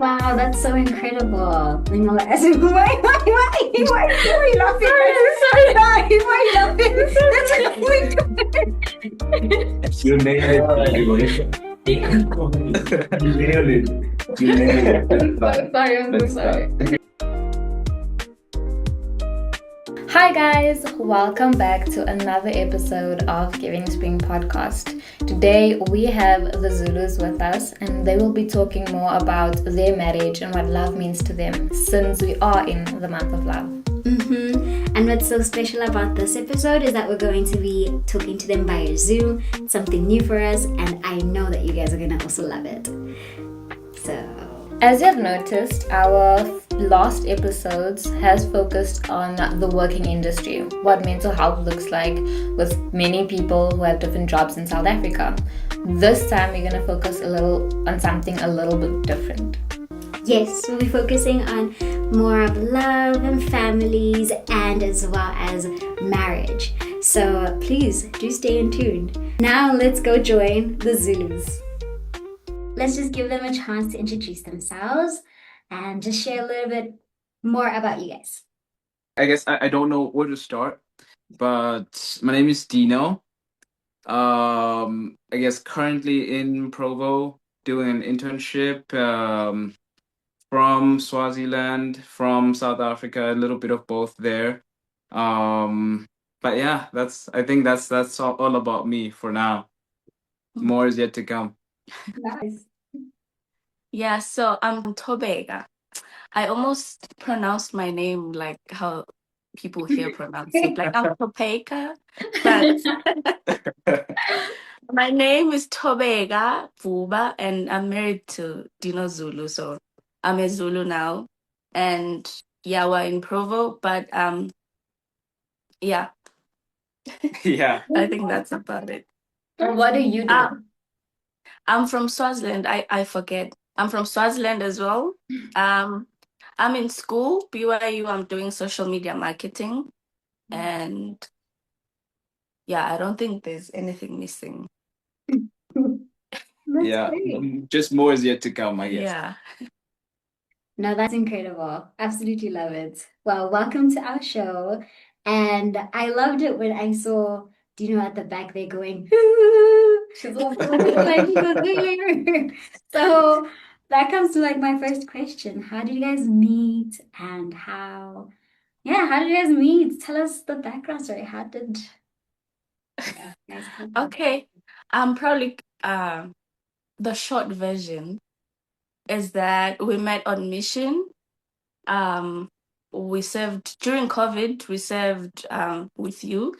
Wow, that's so incredible. You know, as in, why are you laughing? Sorry. Why are you laughing? That's You nailed it, Anyway. You nailed it. You nailed it. sorry, I'm so sorry. Hi guys, welcome back to another episode of Giving Spring podcast. Today we have the Zulus with us and they will be talking more about their marriage and what love means to them since we are in the month of love. And what's so special about this episode is that we're going to be talking to them via Zoom, something new for us, and I know that you guys are gonna also love it. So, as you have noticed, our last episodes has focused on the working industry, what mental health looks like with many people who have different jobs in South Africa. This time we're going to focus on something a little bit different. yes, we'll be focusing on more of love and families and as well as marriage. So please do stay in tune. Now let's go join the Zulus. Let's just give them a chance to introduce themselves and just share a little bit more about you guys. I guess I don't know where to start, but my name is Dino. I guess currently in Provo doing an internship from Swaziland, from South Africa, a little bit of both there. But yeah, I think that's all about me for now. More is yet to come. Nice. Yeah, so I'm Tobega. I almost pronounced my name like how people here pronounce it, like I'm Topeka. But my name is Tobega Fuba, and I'm married to Dino Zulu, so I'm a Zulu now. And yeah, we're in Provo, but yeah, Yeah. I think that's about it. And what do you do? I'm from Swaziland. I forget. I'm from Swaziland as well. I'm in school, BYU. I'm doing social media marketing. And yeah, I don't think there's anything missing. Yeah, just more is yet to come, I guess. Yeah. No, that's incredible. Absolutely love it. Well, welcome to our show. And I loved it when I saw Dino at the back there going, she's also like, so that comes to like my first question. How did you guys meet and how did you guys meet? Tell us the background story. How did you guys meet? Okay. Probably the short version is that we met on mission. We served during COVID, we served with you.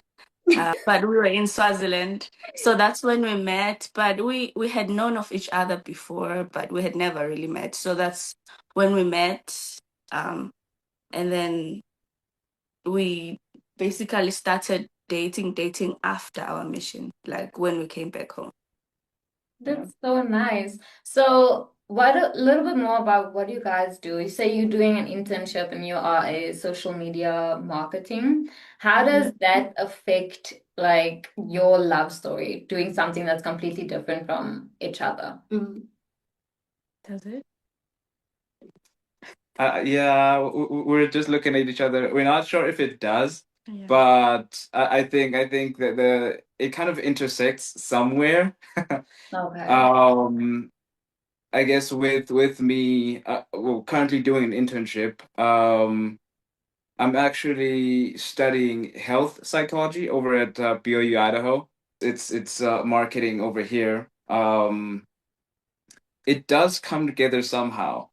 But we were in Swaziland, so that's when we met. But we had known of each other before, but we had never really met. So that's when we met, and then we basically started dating after our mission, like when we came back home. That's so nice. So, what a little bit more about what you guys do. You say you're doing an internship and you are a social media marketing. How does that affect like your love story, doing something that's completely different from each other? Does it? Yeah, we're just looking at each other. We're not sure if it does, Yeah. but I think that it kind of intersects somewhere. Okay. I guess with me, well, currently doing an internship. I'm actually studying health psychology over at BYU Idaho. It's marketing over here. It does come together somehow.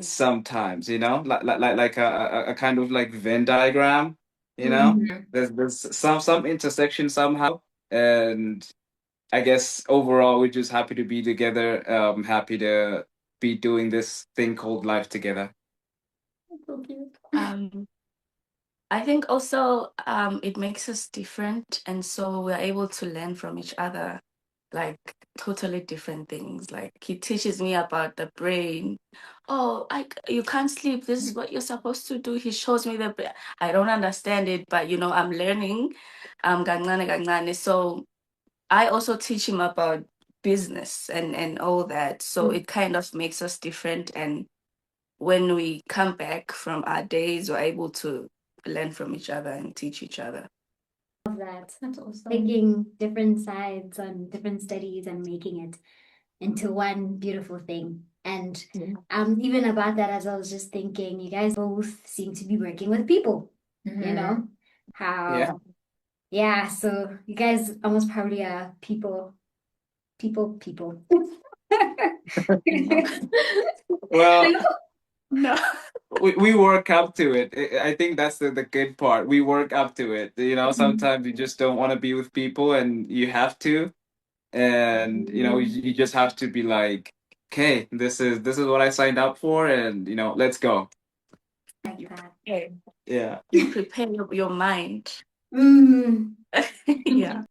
Sometimes, like a kind of like Venn diagram, there's some intersection somehow, and I guess overall we're just happy to be together, happy to be doing this thing called life together. So cute. I think also it makes us different, and so we're able to learn from each other, like totally different things. Like he teaches me about the brain. Oh, you can't sleep. This is what you're supposed to do. He shows me the brain. I don't understand it, but I'm learning. Kancane kancane. So I also teach him about business and all that. So it kind of makes us different. And when we come back from our days, we're able to learn from each other and teach each other. That That's awesome. taking different sides on different studies and making it into one beautiful thing. And even about that, as I was just thinking, you guys both seem to be working with people. You know how, yeah. So you guys almost probably are people. Well, No. we work up to it. I think that's the good part. We work up to it. You know, sometimes you just don't want to be with people and you have to. And you know, you just have to be like, okay, this is what I signed up for, and you know, let's go. Like that. Yeah. You prepare your mind. Mm. Yeah.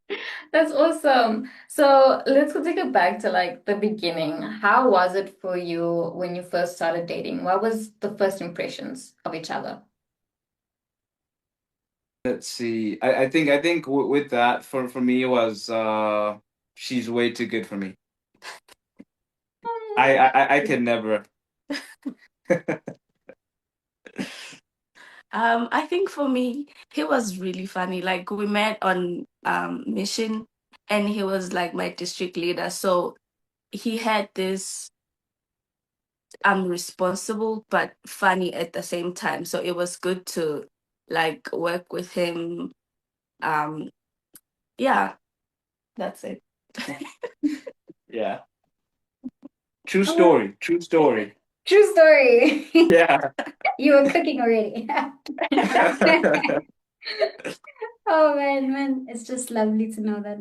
That's awesome. So let's go take it back to like the beginning. How was it for you when you first started dating? What was the first impressions of each other? Let's see. I think with that for me it was she's way too good for me. I can never. I think for me, he was really funny. Like we met on mission, and he was like my district leader. So he had this responsible but funny at the same time. So it was good to like work with him. Um, yeah, that's it. Yeah. True story. True story. True story. Yeah. You were cooking already. Oh man, it's just lovely to know that,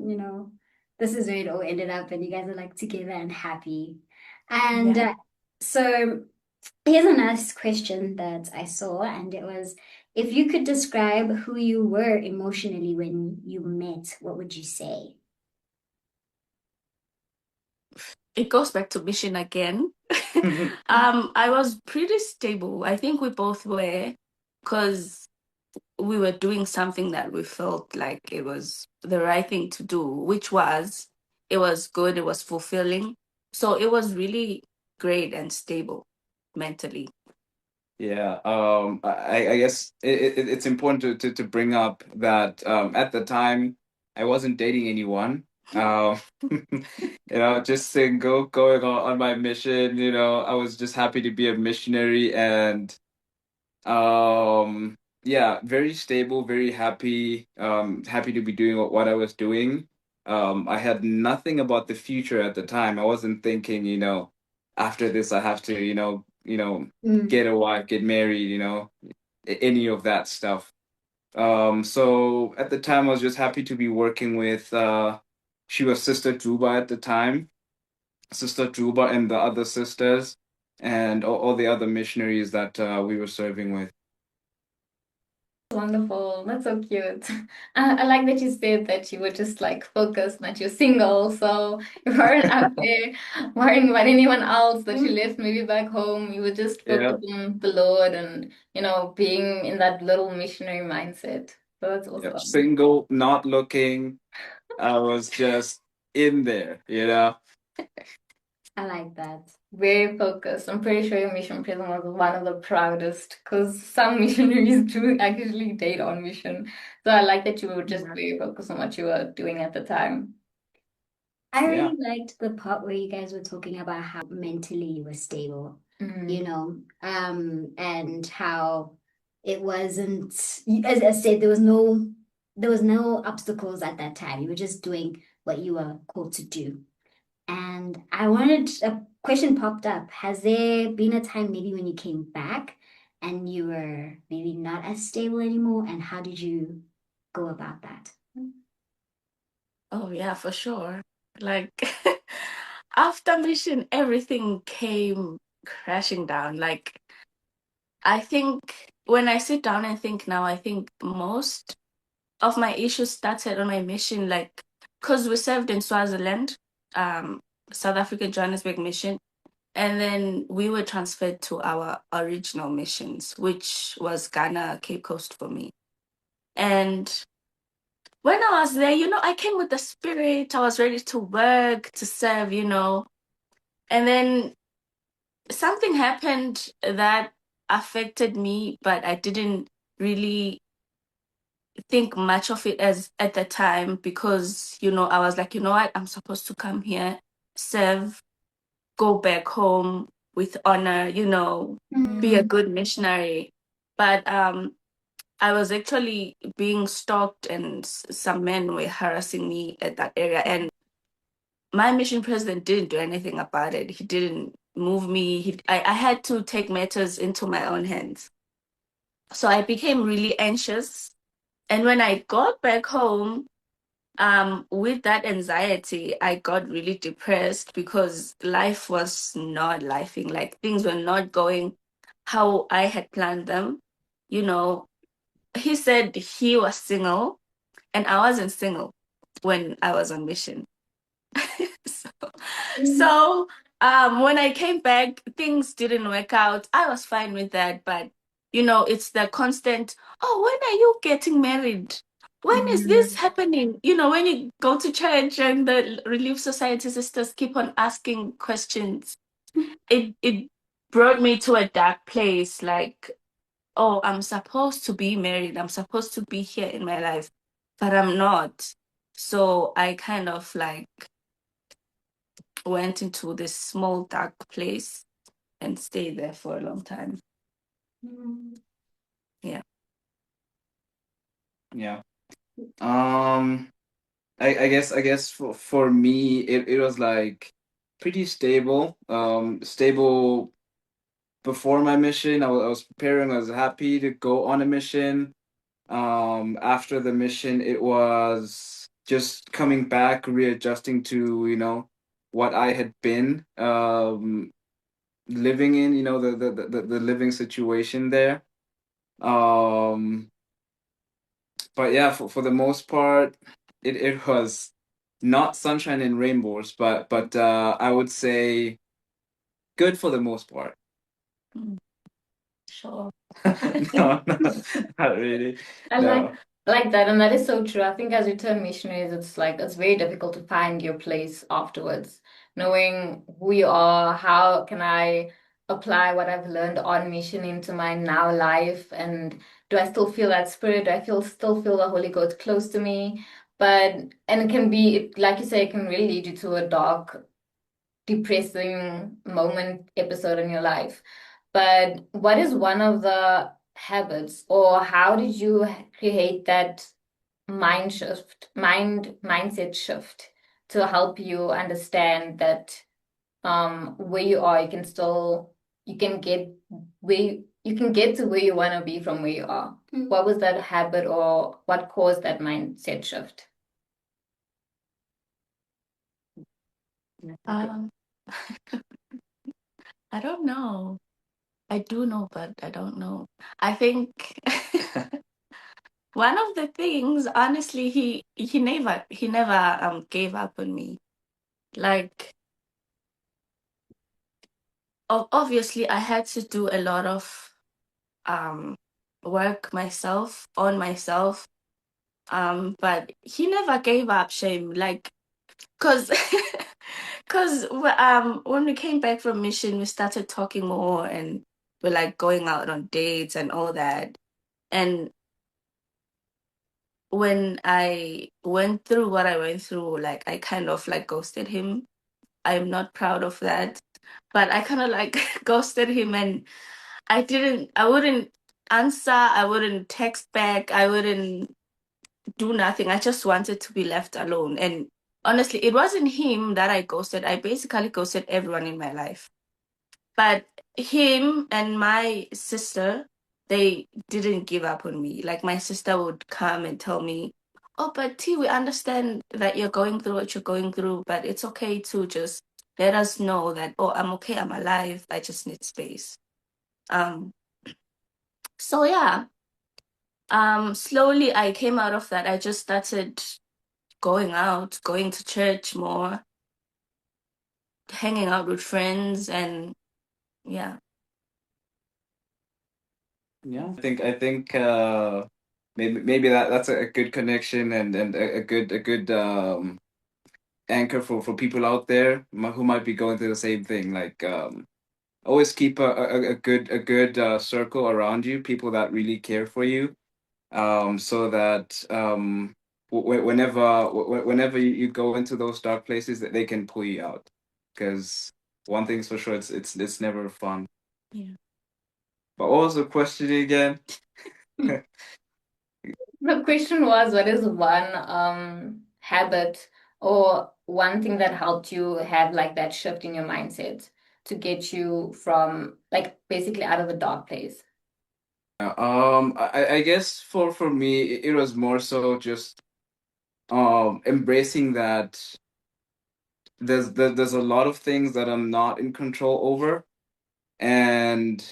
this is where it all ended up and you guys are like together and happy. And Yeah. so here's a nice question that I saw, and it was, if you could describe who you were emotionally when you met, what would you say? It goes back to mission again. I was pretty stable. I think we both were, because we were doing something that we felt like it was the right thing to do, which was, it was good, it was fulfilling. So it was really great and stable mentally. Yeah, I guess it's important to bring up that at the time I wasn't dating anyone. You know, just single, going on my mission. You know, I was just happy to be a missionary and yeah, very stable, very happy. Happy to be doing what I was doing. I had nothing about the future at the time. I wasn't thinking, you know, after this I have to, Mm. get a wife, get married, you know, any of that stuff. So at the time, I was just happy to be working with, she was Sister Juba at the time, Sister Juba and the other sisters, and all the other missionaries that we were serving with. Wonderful. That's so cute. I like that you said that you were just like focused, that you're single, so you weren't out there worrying about anyone else, that you left maybe back home. You were just Yeah, focused on the Lord and, being in that little missionary mindset. So that's yep. awesome. Single, not looking. I was just in there, you know. I like that. Very focused. I'm pretty sure your mission prison was one of the proudest because some missionaries do actually date on mission. So I like that you were just very focused on what you were doing at the time. I Yeah. really liked the part where you guys were talking about how mentally you were stable, and how it wasn't, as I said, there was no obstacles at that time. You were just doing what you were called to do. And a question popped up. Has there been a time maybe when you came back and you were maybe not as stable anymore? And how did you go about that? Oh, yeah, for sure. Like, after mission, everything came crashing down. Like, I think when I sit down and think now, I think most of my issues started on my mission, like, because we served in Swaziland, South African Johannesburg mission, and then we were transferred to our original missions, which was Ghana, Cape Coast for me. And when I was there, I came with the spirit. I was ready to work, to serve, and then something happened that affected me, but I didn't really think much of it as at the time because, I was like, you know what, I'm supposed to come here, serve, go back home with honor, be a good missionary. But I was actually being stalked and some men were harassing me at that area. And my mission president didn't do anything about it. He didn't move me. I had to take matters into my own hands. So I became really anxious. And when I got back home, with that anxiety, I got really depressed because life was not lifing. Like things were not going how I had planned them. You know, he said he was single, and I wasn't single when I was on mission. so, so when I came back, things didn't work out. I was fine with that, but it's the constant, oh, when are you getting married? When is this happening? When you go to church and the Relief Society sisters keep on asking questions, it brought me to a dark place. Like, oh, I'm supposed to be married. I'm supposed to be here in my life, but I'm not. So I kind of like went into this small dark place and stayed there for a long time. Yeah. Yeah. I guess for me it was like pretty stable. Stable before my mission. I was preparing, I was happy to go on a mission. After the mission it was just coming back, readjusting to, what I had been living in, the living situation there. Um but yeah, for the most part, it was not sunshine and rainbows, but I would say good for the most part. Sure. No, not really. I No. like that, and that is so true. I think as return missionaries, it's like it's very difficult to find your place afterwards. Knowing who you are, how can I apply what I've learned on mission into my now life, and do I still feel that spirit? Do I still feel the Holy Ghost close to me? And it can be, like you say, it can really lead you to a dark, depressing episode in your life. But what is one of the habits, or how did you create that mindset shift to help you understand that where you are, you can get you can get to where you want to be from where you are. What was that habit, or what caused that mindset shift? Um, I don't know. I do know, but I don't know. I think one of the things, honestly, he never gave up on me. Like, obviously, I had to do a lot of um work myself on myself. But he never gave up, shame. Like, cause, when we came back from mission, we started talking more, and we're like going out on dates and all that. And when I went through what I went through, like I kind of like ghosted him. I'm not proud of that, but I kind of like ghosted him, and I wouldn't answer, I wouldn't text back, I wouldn't do nothing. I just wanted to be left alone. And honestly, it wasn't him that I ghosted. I basically ghosted everyone in my life. But him and my sister, they didn't give up on me. Like my sister would come and tell me, "Oh, but T, we understand that you're going through what you're going through, but it's okay to just let us know that, oh, I'm okay, I'm alive. I just need space." Um, so yeah. Slowly I came out of that. I just started going out, going to church more, hanging out with friends, and yeah. Yeah. I think maybe that's a good connection and a good anchor for people out there who might be going through the same thing. Like always keep a good circle around you, people that really care for you, so that whenever you go into those dark places, that they can pull you out. Because one thing's for sure, it's never fun. Yeah. But what was the question again? The question was, what is one habit or one thing that helped you have like that shift in your mindset to get you from like basically out of a dark place? I guess for me, it was more so just embracing that there's a lot of things that I'm not in control over, and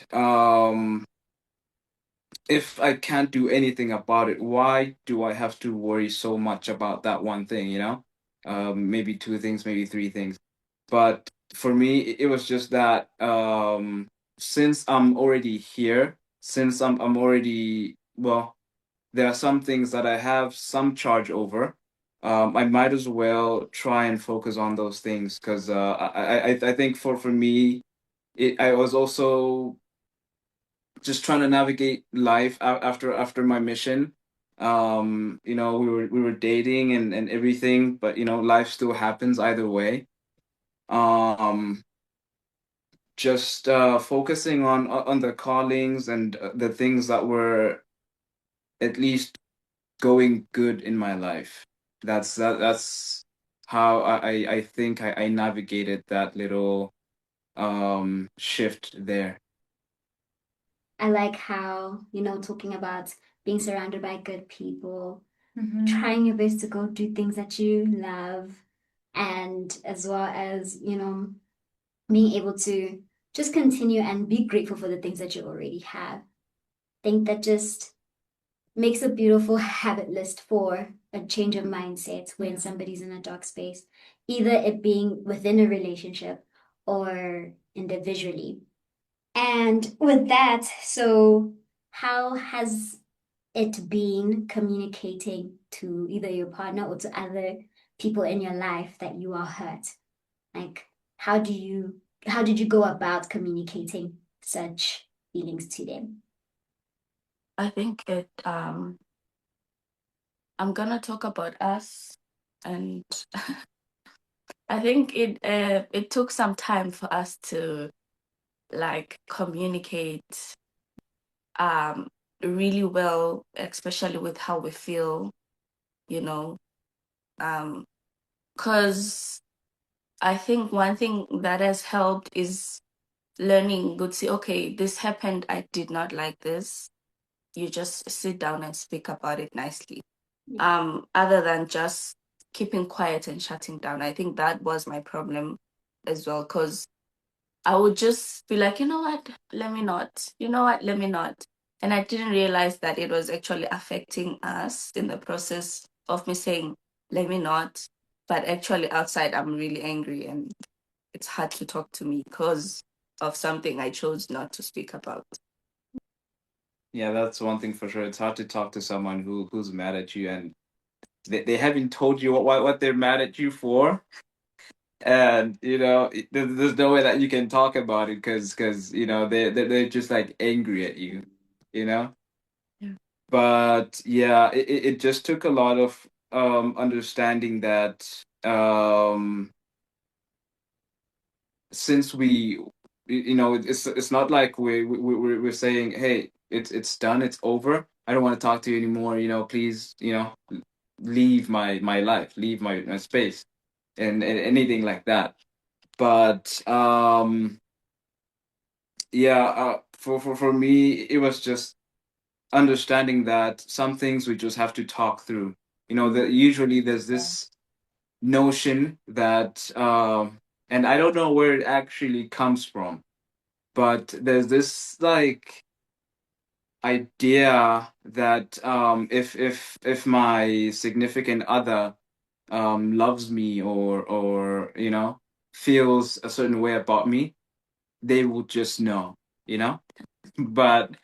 if I can't do anything about it, why do I have to worry so much about that one thing, you know? Maybe two things, maybe three things. But for me, it was just that since I'm already here, since I'm already, well, there are some things that I have some charge over. I might as well try and focus on those things because I think for me, I was also just trying to navigate life after my mission. We were dating and everything, but life still happens either way. Um, just focusing on the callings and the things that were at least going good in my life. That's how I think I navigated that little shift there. I like how, talking about being surrounded by good people, Mhm. trying your best to go do things that you love, and as well as, being able to just continue and be grateful for the things that you already have. I think that just makes a beautiful habit list for a change of mindset when somebody's in a dark space, either it being within a relationship or individually. And with that, so how has it been communicating to either your partner or to other people in your life that you are hurt? Like, how did you go about communicating such feelings to them? I think I'm gonna talk about us, and I think it took some time for us to like communicate um really well, especially with how we feel, you know. Because I think one thing that has helped is learning good see, okay, this happened, I did not like this. You just sit down and speak about it nicely. Other than just keeping quiet and shutting down. I think that was my problem as well, because I would just be like, you know what, let me not. You know what, let me not. And I didn't realize that it was actually affecting us in the process of me saying, let me not. But actually, outside, I'm really angry and it's hard to talk to me because of something I chose not to speak about. Yeah, that's one thing for sure. It's hard to talk to someone who's mad at you and they haven't told you what they're mad at you for. And there's no way that you can talk about it because they're just like angry at you, you know. Yeah. But yeah, it just took a lot of understanding that since it's not like we're saying, hey, it's done, it's over, I don't want to talk to you anymore, please, leave my life, leave my space, and anything like that. But yeah, for me, it was just understanding that some things we just have to talk through. That usually there's this notion that and I don't know where it actually comes from, but there's this like idea that if my significant other loves me or feels a certain way about me, they will just know, you know. But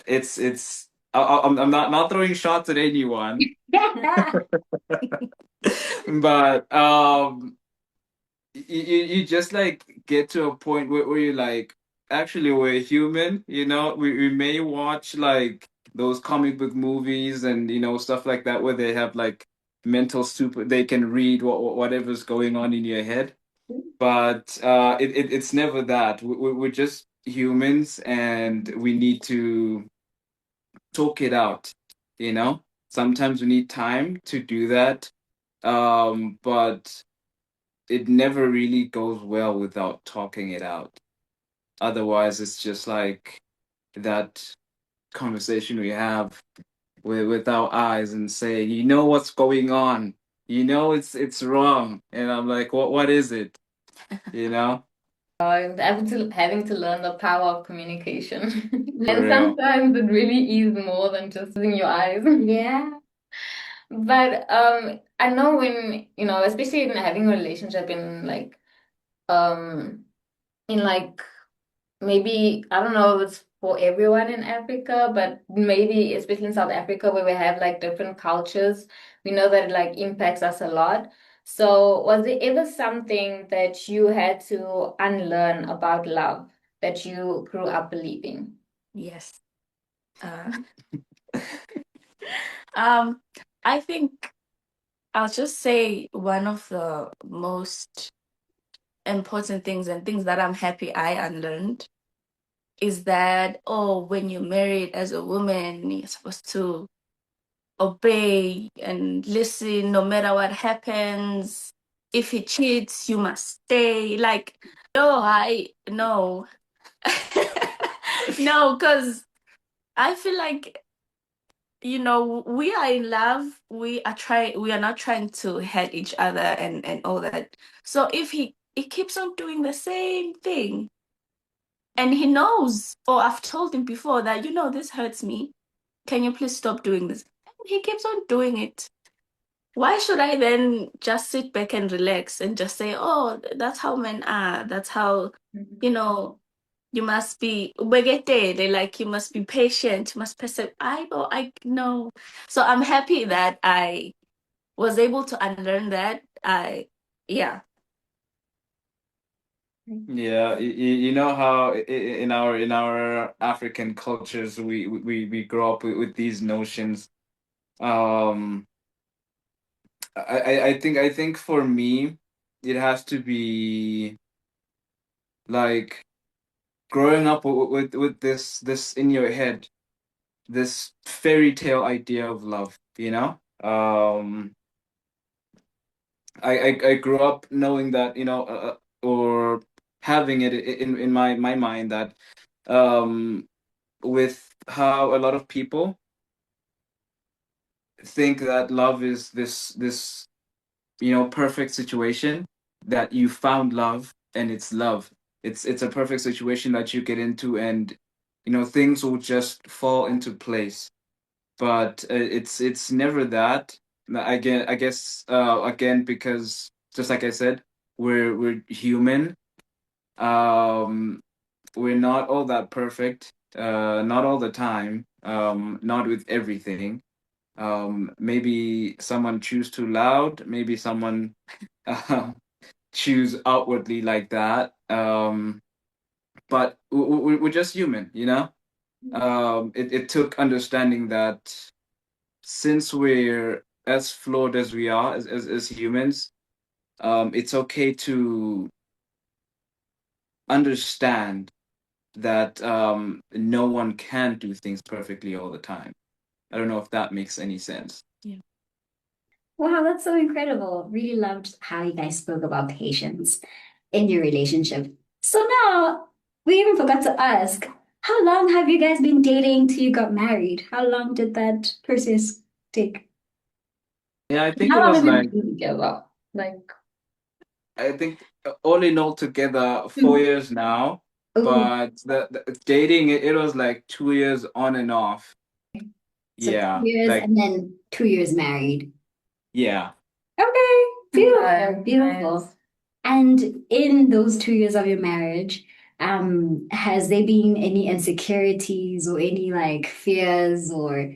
it's I'm not throwing shots at anyone, but you just like get to a point where you're like, actually, we're human, you know. We may watch like those comic book movies and stuff like that where they have like mental super, they can read whatever's going on in your head, but it's never that. We're just humans and we need to talk it out, you know. Sometimes we need time to do that, but it never really goes well without talking it out. Otherwise, it's just like that conversation we have with our eyes and say, you know what's going on, you know it's wrong, and I'm like, what is it? You know, Having to learn the power of communication. for And real. sometimes it really is more than just using your eyes. Yeah. But I know when, especially in having a relationship um in like maybe I don't know if it's for everyone in Africa, but maybe especially in South Africa where we have like different cultures, we know that it like impacts us a lot. So was there ever something that you had to unlearn about love that you grew up believing? Yes. Uh, um, I think I'll just say one of the most important things and things that I'm happy I unlearned is that, oh, when you're married as a woman, you're supposed to obey and listen no matter what happens. If he cheats, you must stay. Like, no, no. No, because I feel like, we are in love. We are not trying to hurt each other and all that. So if he keeps on doing the same thing, and he knows, or I've told him before that, this hurts me. Can you please stop doing this? And he keeps on doing it. Why should I then just sit back and relax and just say, oh, that's how men are. That's how, you must be ubegete, like you must be patient, you must persevere. I know. So I'm happy that I was able to unlearn that. Yeah. Yeah, you know how in our African cultures we grow up with these notions. Um, I think for me it has to be like growing up with this in your head, this fairy tale idea of love, you know? I grew up knowing that, or having it in my mind that um with how a lot of people think that love is this perfect situation, that you found love and it's love. It's a perfect situation that you get into, and things will just fall into place. But it's never that. Again, I guess again, because just like I said, we're human. Um, we're not all that perfect. Not all the time. Not with everything. Maybe someone chews too loud. Maybe someone choose outwardly like that. But we're just human, you know? It took understanding that since we're as flawed as we are as humans, it's okay to understand that no one can do things perfectly all the time. I don't know if that makes any sense. Yeah. Wow, that's so incredible. Really loved how you guys spoke about patience in your relationship. So now we even forgot to ask, how long have you guys been dating till you got married? How long did that process take? Yeah, I And think how it long was have you like, been together? Like, I think all in all together 4 years now, Oh, but the dating it was like 2 years on and off. so two Yeah, years like and then 2 years married. yeah. Okay, beautiful, nice, beautiful. nice. And in those 2 years of your marriage, Has there been any insecurities or any like fears or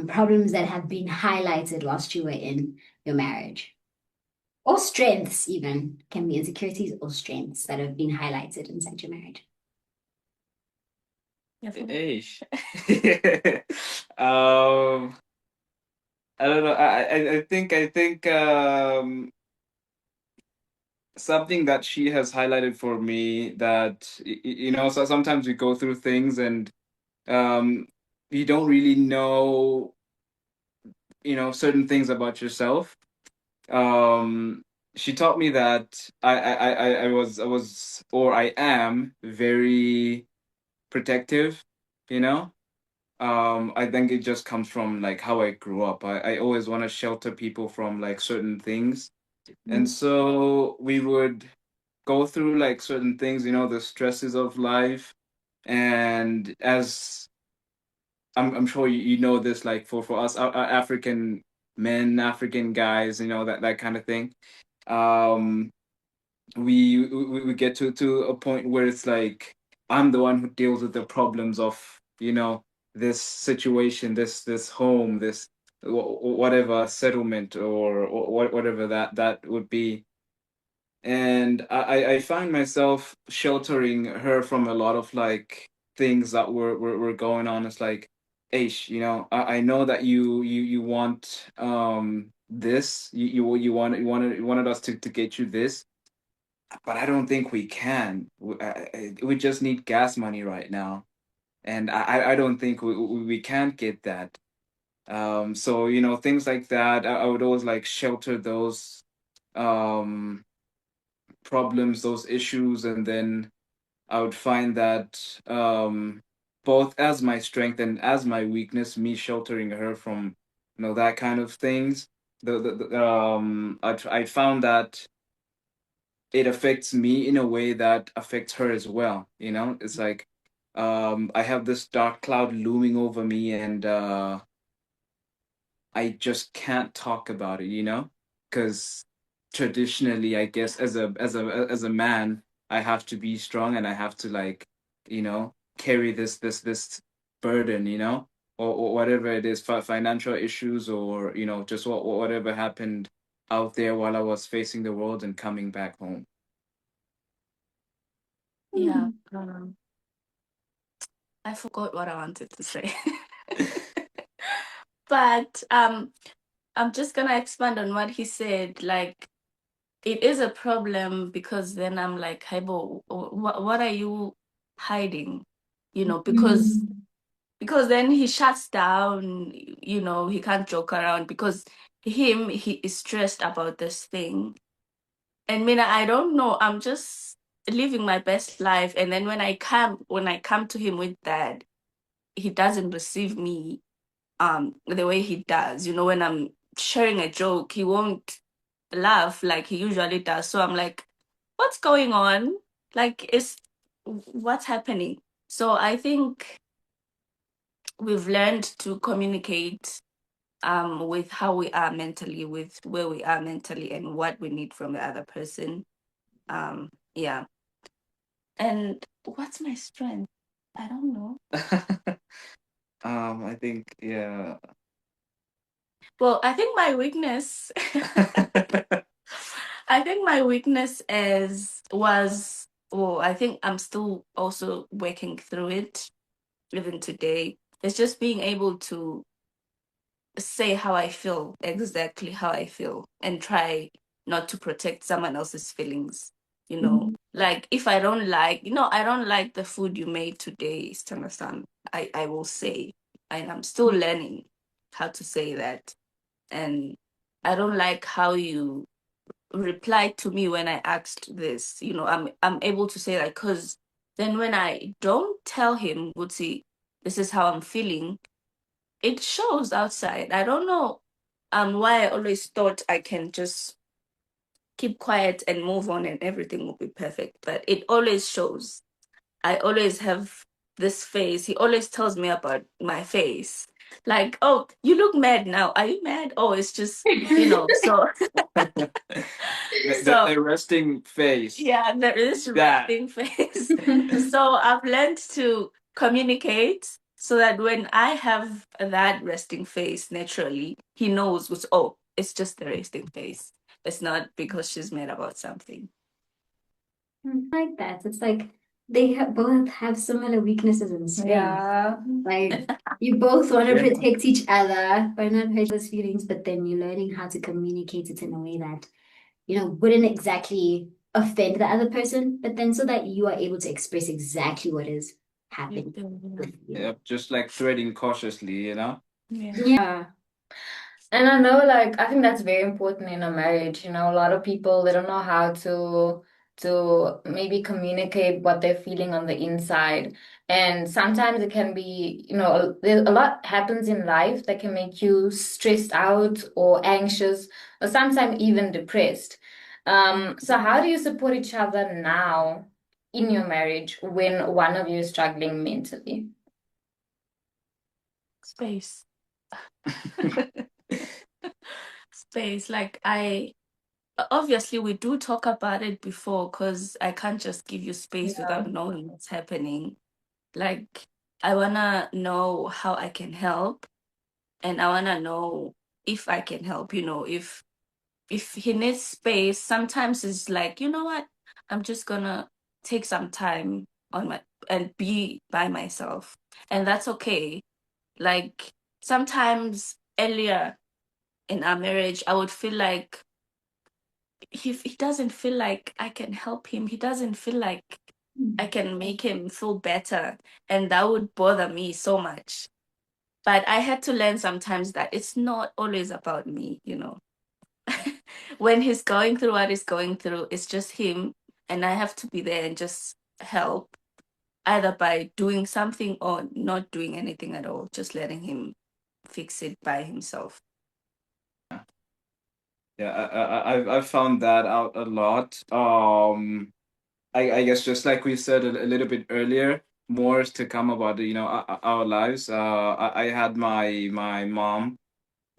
problems that have been highlighted whilst you were in your marriage? Or strengths, even can be insecurities or strengths that have been highlighted inside your marriage. Ish. um, I don't know. I think something that she has highlighted for me that so sometimes we go through things and um you don't really know certain things about yourself. Um, she taught me that I was or I am very protective, you know. I think it just comes from like how I grew up. I always want to shelter people from like certain things. And so we would go through like certain things, the stresses of life. And as I'm sure you know this, like for us African men, African guys, that kind of thing. Um, we get to a point where it's like I'm the one who deals with the problems of this situation, this home, this whatever settlement or whatever that would be. And I find myself sheltering her from a lot of like things that were going on. It's like, Aish, I know that you want this, you wanted us to get you this, but I don't think we can. We just need gas money right now, and I don't think we can't get that. So things like that. I would always like shelter those um problems, those issues, and then I would find that both as my strength and as my weakness, me sheltering her from that kind of things. I found that it affects me in a way that affects her as well. It's like I have this dark cloud looming over me, and I just can't talk about it, because traditionally, I guess as a man, I have to be strong and I have to like, carry this burden, or whatever it is, financial issues, or just whatever happened out there while I was facing the world and coming back home. Yeah. I forgot what I wanted to say. But I'm just gonna expand on what he said. Like, it is a problem because then I'm like, hey, Bo, what are you hiding? Because then he shuts down. He can't joke around because he is stressed about this thing. And Mina, I don't know. I'm just living my best life, and then when I come to him with that, he doesn't receive me the way he does. When I'm sharing a joke, he won't laugh like he usually does. So I'm like, what's going on? Like, is what's happening? So I think we've learned to communicate with how we are mentally, with where we are mentally, and what we need from the other person. Yeah. And what's my strength? I don't know. I think, yeah. Well, I think my weakness I think my weakness well, I think I'm still also working through it even today. It's just being able to say how I feel, exactly how I feel, and try not to protect someone else's feelings. Like if I don't like the food you made today, Stanasan, I will say, and I'm still learning how to say that. And I don't like how you replied to me when I asked this. I'm able to say that because then when I don't tell him, Wutsi, this is how I'm feeling, it shows outside. I don't know why I always thought I can just keep quiet and move on and everything will be perfect. But it always shows. I always have this face. He always tells me about my face. Like, oh, you look mad now. Are you mad? Oh, it's just, so so The resting face. yeah, there is That. resting face. So I've learned to communicate so that when I have that resting face naturally, he knows it's just the resting face. It's not because she's mad about something. Like that. It's like both have similar weaknesses in space. Yeah. Like you both want to Yeah. protect each other by not hurt those feelings, but then you're learning how to communicate it in a way that, wouldn't exactly offend the other person, but then so that you are able to express exactly what is happening with you. Yep, just like threading cautiously, Yeah. Yeah. And I know, like, I think that's very important in a marriage. A lot of people, they don't know how to maybe communicate what they're feeling on the inside. And sometimes it can be, a lot happens in life that can make you stressed out or anxious or sometimes even depressed. So how do you support each other now in your marriage when one of you is struggling mentally? Space. Space. Like obviously we do talk about it before because I can't just give you space Yeah. without knowing what's happening. Like I wanna know how I can help, and I wanna know if I can help, if he needs space. Sometimes it's like, you know what, I'm just gonna take some time on my and be by myself, and that's okay. Like sometimes earlier in our marriage I would feel like he doesn't feel like I can help him. He doesn't feel like I can make him feel better. And that would bother me so much. But I had to learn sometimes that it's not always about me. When he's going through what he's going through, it's just him. And I have to be there and just help, either by doing something or not doing anything at all, just letting him fix it by himself. Yeah, I've found that out a lot. I guess just like we said a little bit earlier, more is to come about our lives. I had my mom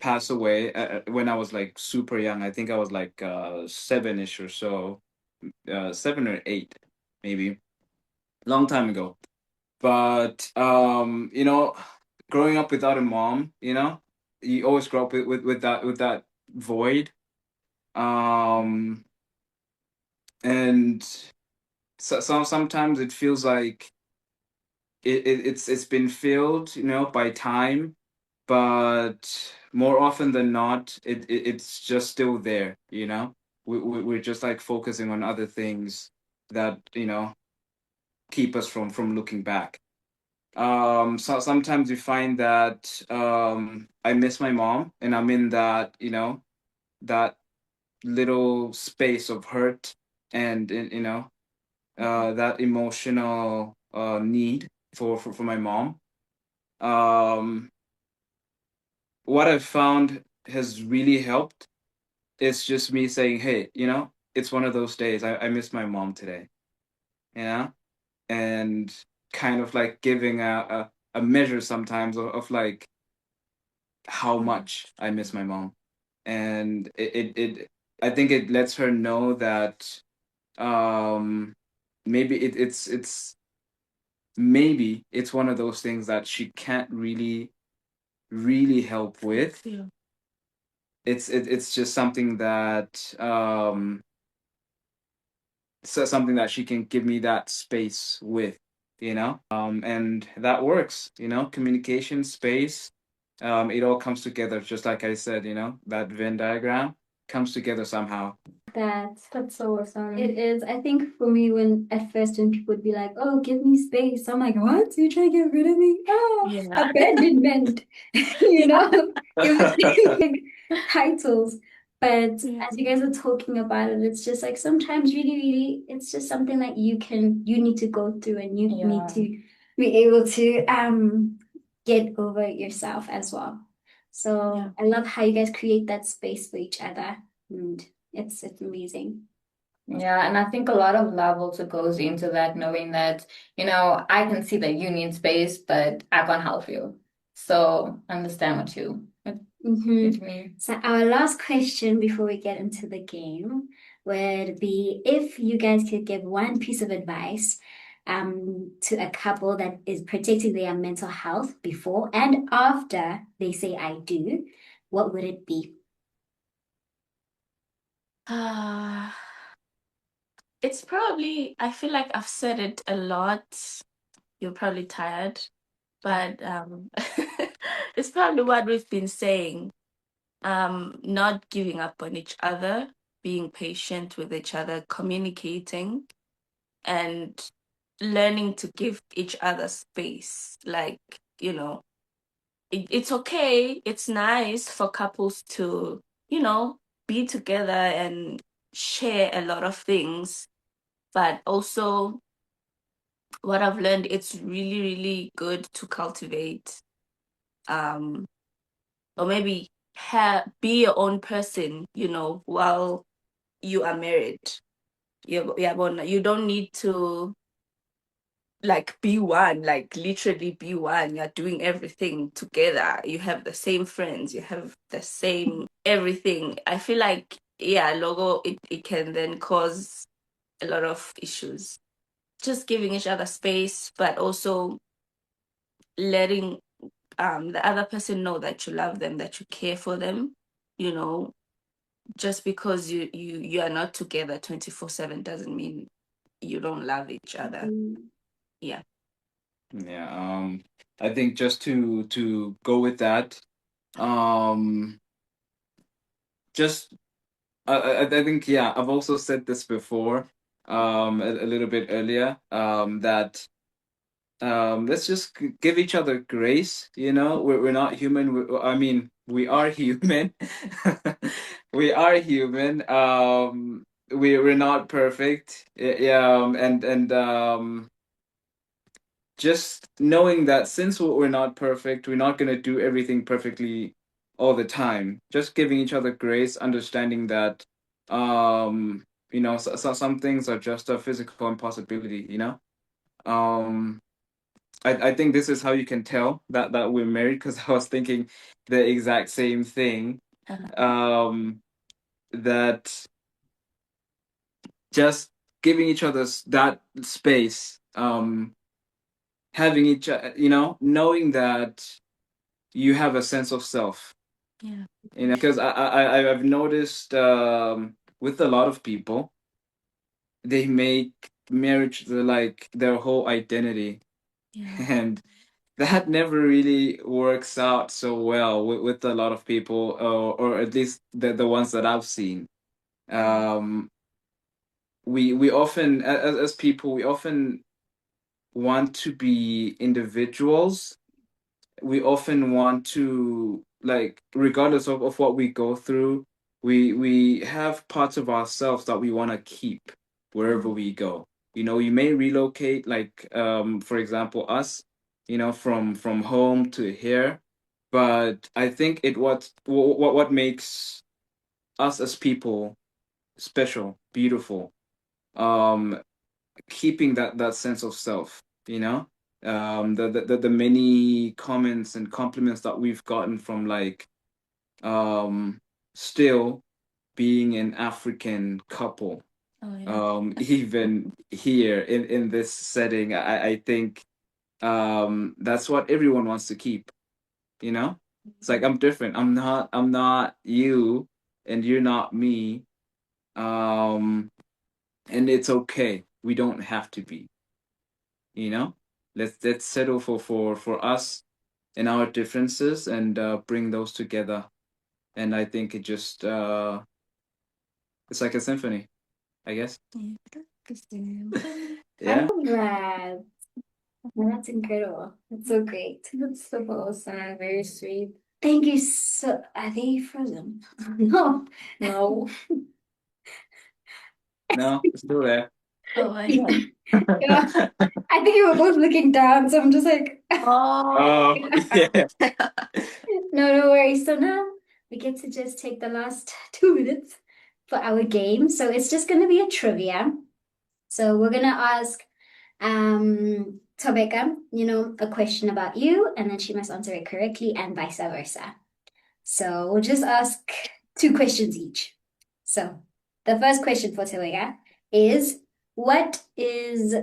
pass away when I was like super young. I think I was like seven-ish or so, 7 or 8 maybe, long time ago. But growing up without a mom, you always grow up with that void. Um, and sometimes it feels like it's been filled, by time, but more often than not, it's just still there. We're just like focusing on other things that keep us from looking back. So sometimes you find that I miss my mom, and I'm in that little space of hurt and that emotional need for my mom. Um, what I've found has really helped is just me saying, hey, it's one of those days. I miss my mom today, you know, and kind of like giving a measure sometimes of like how much I miss my mom. And I think it lets her know that um maybe it's one of those things that she can't really help with. Yeah. It's just something that something that she can give me that space with, and that works. Communication, space, it all comes together, just like I said. That Venn diagram comes together somehow. That's so awesome. It is. I think for me, when people would be like, "Oh, give me space," I'm like, "What? You trying to get rid of me? Oh, Yeah. abandonment." You know, give me big titles. But Yeah. as you guys are talking about it, it's just like sometimes really, really, it's just something that you need to go through, and you Yeah. need to be able to get over it yourself as well. So Yeah. I love how you guys create that space for each other, and it's amazing. Yeah, and I think a lot of love also goes into that, knowing that, I can see that you need space, but I can't help you. So I understand what Mhm. you mean. So our last question before we get into the game would be if you guys could give one piece of advice to a couple that is protecting their mental health before and after they say I do, what would it be? Uh, it's probably, I feel like I've said it a lot. You're probably tired, but it's probably what we've been saying. Not giving up on each other, being patient with each other, communicating, and learning to give each other space. Like, it's okay. It's nice for couples to, you know, be together and share a lot of things. But also, what I've learned, it's really, really good to cultivate, um, or maybe be your own person, while you are married. You don't need to like be one, like literally be one. You're doing everything together. You have the same friends, you have the same everything. I feel like, yeah, logo, it can then cause a lot of issues. Just giving each other space, but also letting the other person know that you love them, that you care for them, you know, just because you are not together 24/7 doesn't mean you don't love each other. Mm. Yeah. Yeah. I think just to go with that, um, just I think, yeah, I've also said this before, a little bit earlier, that let's just give each other grace. We're not human. I mean, we are human. We are human. We're not perfect. Yeah, and just knowing that since we're not perfect, we're not gonna do everything perfectly all the time. Just giving each other grace, understanding that, some things are just a physical impossibility. Um, I think this is how you can tell that we're married, because I was thinking the exact same thing. Uh-huh. That just giving each other that space, having knowing that you have a sense of self. Yeah. Because I've noticed, with a lot of people, they make marriage like their whole identity, Yeah. and that never really works out so well with a lot of people, or at least the ones that I've seen. Um, we often, as people, we often want to be individuals. We often want to, like, regardless of what we go through, we have parts of ourselves that we want to keep wherever we go. You may relocate, like, for example, us, from home to here, but I think what makes us as people special, beautiful, um keeping that sense of self, the many comments and compliments that we've gotten from, like, um still being an African couple, Oh yeah. even here in this setting. I think, that's what everyone wants to keep. It's like, I'm different. I'm not you, and you're not me. And it's okay. We don't have to be. you know let's settle for us and our differences, and bring those together. And I think it's like a symphony, I guess. I Yeah. love that. That's incredible. That's so great. That's so awesome and very sweet. Thank you so. Are they frozen? No. No. No, it's still there. Oh my God. Yeah. I think you were both looking down, so I'm just like, Oh. Oh, yeah. no, no worries. So now we get to just take the last 2 minutes for our game. So it's just going to be a trivia. So we're going to ask Tobeka, a question about you, and then she must answer it correctly, and vice versa. So we'll just ask 2 questions each. So the first question for Tobeka is, what is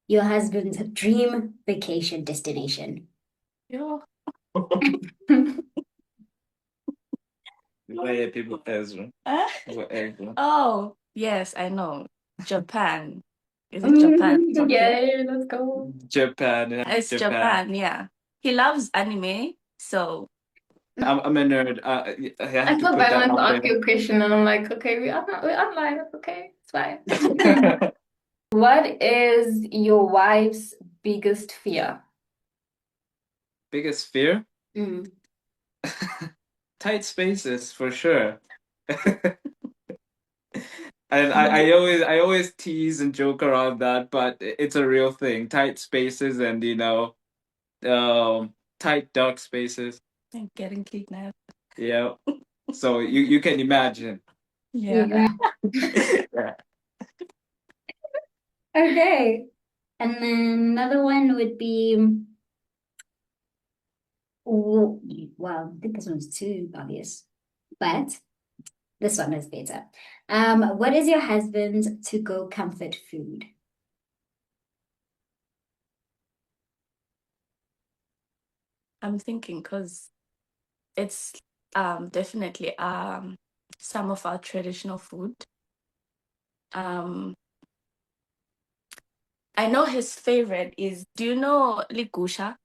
your husband's dream vacation destination? Yeah. Where people Ezra. Whatever. Oh, yes, I know. Japan. Is it Japan? Yeah, let's go. Japan. It's Japan, yeah. He loves anime, so I'm a nerd. I I have to felt put that violent to out ask you a question, and I'm like, okay, we're online. Okay, it's fine. there. What is your wife's biggest fear? Biggest fear? Mm. Tight spaces for sure. And I always tease and joke around that, but it's a real thing. Tight spaces and tight dark spaces. I'm getting kidnapped. Yeah. So you can imagine. Yeah. Yeah. Okay. And then another one would be, well, I think this one's too obvious, but this one is better. What is your husband's to-go comfort food? I'm thinking because it's definitely some of our traditional food. I know his favorite is, do you know ligusha?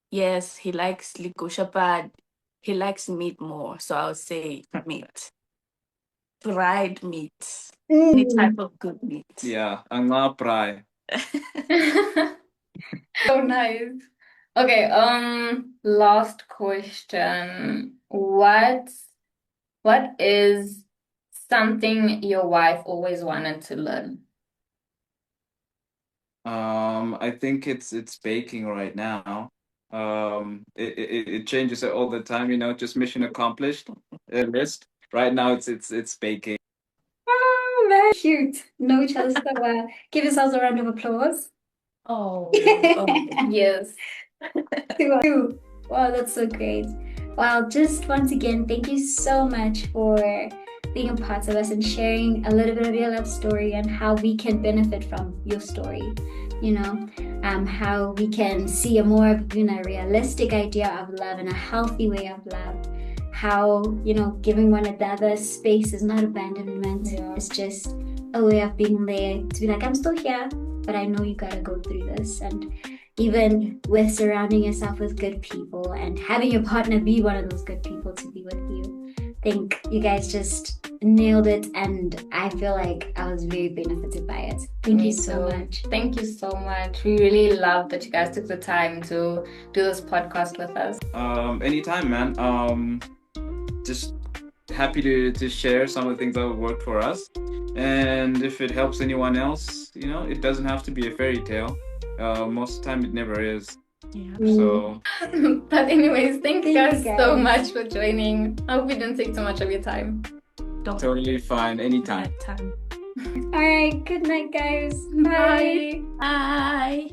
Yes, he likes ligusha, but he likes meat more. So I would say meat. Fried meat. Any type of good meat. Yeah. Ang nga pray. So nice. Okay, last question. What is something your wife always wanted to learn? I think it's baking right now. It changes all the time, just mission accomplished. List. Right now it's baking. Oh, very cute. Know each other so well. Give yourselves a round of applause. Oh, Yes. Wow, that's so great. Well, just once again, thank you so much for being a part of us and sharing a little bit of your love story and how we can benefit from your story. How we can see a more realistic idea of love and a healthy way of love. How, giving one another space is not abandonment. Yeah. It's just a way of being there to be like, I'm still here, but I know you gotta go through this. And even with surrounding yourself with good people and having your partner be one of those good people to be with you, I think you guys just nailed it, and I feel like I was very benefited by it. Thank Me you so too. much. Thank you so much. We really love that you guys took the time to do this podcast with us. Anytime, man. Just happy to share some of the things that have worked for us. And if it helps anyone else, it doesn't have to be a fairy tale. Most of the time it never is. yeah. So But anyways, thank you Thank you, guys so guys. much for joining. I hope we didn't take too much of your time. Don't totally fine anytime. time. All right, good night, guys. Bye. Bye.